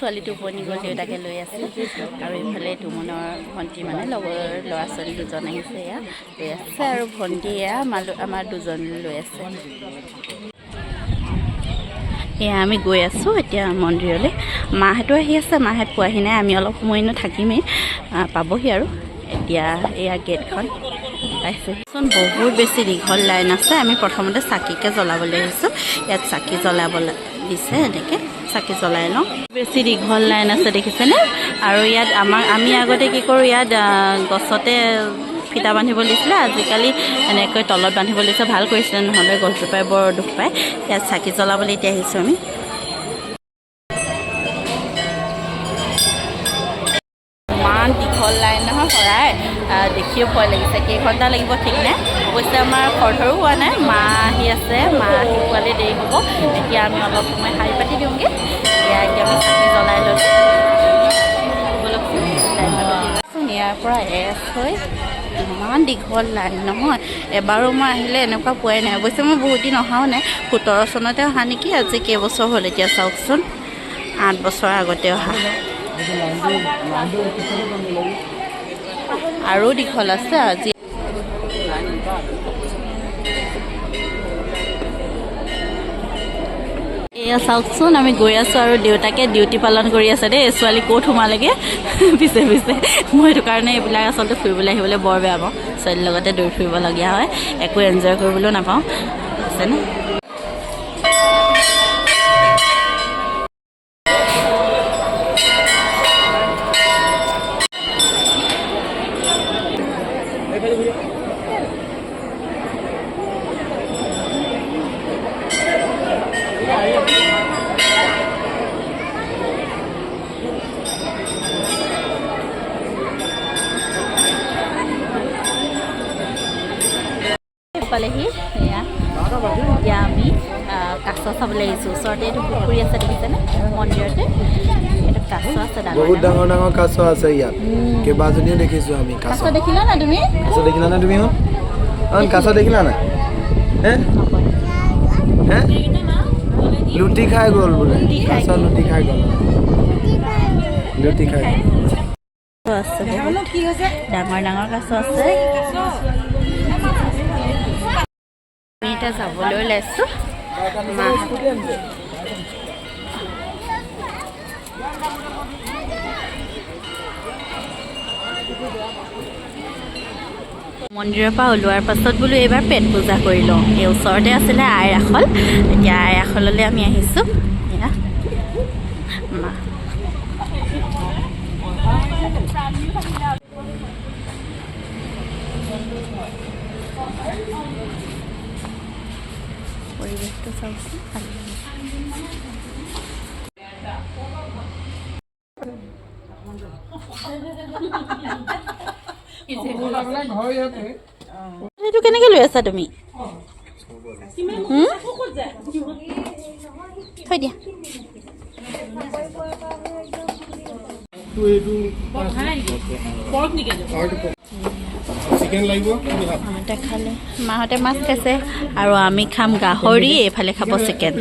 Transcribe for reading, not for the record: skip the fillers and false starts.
ছোৱালী টোপনি গ'ল দেউতাকে লৈ আছে আৰু এইফালে তুমনৰ ভণ্টি মানে লগৰ ল'ৰা ছোৱালী দুজন আহিছে এয়া লৈ আছে আৰু ভণ্টি এয়া আমাৰ দুজন লৈ আছে এয়া আমি গৈ আছোঁ এতিয়া মন্দিৰলৈ মাহঁতো আহি আছে মাহঁত পোৱাহি নাই আমি অলপ সময় থাকিমেই পাবহি আৰু এতিয়া এয়া গেটখন পাইছেচোন বহুত বেছি দীঘল লাইন আছে আমি প্ৰথমতে চাকিকে জ্বলাবলৈ আহিছোঁ ইয়াত চাকি জ্বলাবলৈ দিছে এনেকৈ চাকি জ্বলাই লওঁ বেছি দীঘল লাইন আছে দেখিছেনে আৰু ইয়াত আমি আগতে কি কৰোঁ ইয়াত গছতে ফিটা বান্ধিব দিছিলে আজিকালি এনেকৈ তলত বান্ধিব দিছে ভাল কৰিছিলে নহ'লে গছজোপাই বৰ দুখ পায় ইয়াত চাকি জ্বলাবলৈ এতিয়া আহিছোঁ আমি ইমান দীঘল লাইন নহয় শৰাই দেখিও ভয় লাগিছে কেইঘণ্টা লাগিব ঠিক নাই অৱশ্যে আমাৰ খৰধৰো হোৱা নাই মা আহি আছে মা আহি পোৱালি দেৰি হ'ব এতিয়া আমি অলপ সময় শাৰী পাতি দিওঁগৈ এতিয়া আমি চাকি জ্বলাই ল'লোঁ ইয়াৰ পৰা এছ হৈ ইমান দীঘল লাইন নহয় এবাৰো মই আহিলে এনেকুৱা পোৱাই নাই অৱশ্যে মই বহুত দিন অহাও নাই 17 চনতে অহা নেকি আজি কেইবছৰ হ'ল এতিয়া চাওকচোন 8 বছৰ আগতে অহা আৰু দীঘল আছে আজি এয়া চাওকচোন আমি গৈ আছোঁ আৰু দেউতাকে ডিউটি পালন কৰি আছে দেই ছোৱালী ক'ত সোমালেগৈ পিছে পিছে মই সেইটো কাৰণে এইবিলাক আচলতে ফুৰিবলৈ আহিবলৈ বৰ বেয়া পাওঁ ছোৱালীৰ লগতে দৌৰি ফুৰিবলগীয়া হয় একো এনজয় কৰিবলৈও নাপাওঁ আছেনে পালেহি এয়া এতিয়া আমি কাছ চাবলৈ আহিছোঁ ওচৰতে এইটো পুখুৰী আছে দেখিছেনে মন্দিৰতে এইটো কাছ আছে বহুত ডাঙৰ ডাঙৰ কাছ আছে ইয়াত কেইবাজনীও দেখিছোঁ আমি কাছ দেখিলা না তুমি কাছ দেখিলা না লুটি খাই গ'ল বোলে কাছ লুটি খাই গ'ল আছে ডাঙৰ ডাঙৰ কাছ আছে আমি এতিয়া যাবলৈ ওলাইছোঁ মন্দিৰৰ পৰা ওলোৱাৰ পাছত বোলো এইবাৰ পেট পূজা কৰি লওঁ এই ওচৰতে আছিলে আইৰ আখল এতিয়া আইৰ আখললৈ আমি আহিছোঁ এয়া মা পৰিৱেশটো চাওকচোন ভাল এইটো কেনেকৈ লৈ আছা তুমি থৈ দিয়া খালে মাহঁতে মাছ খাইছে আৰু আমি খাম গাহৰি এইফালে খাব চিকেন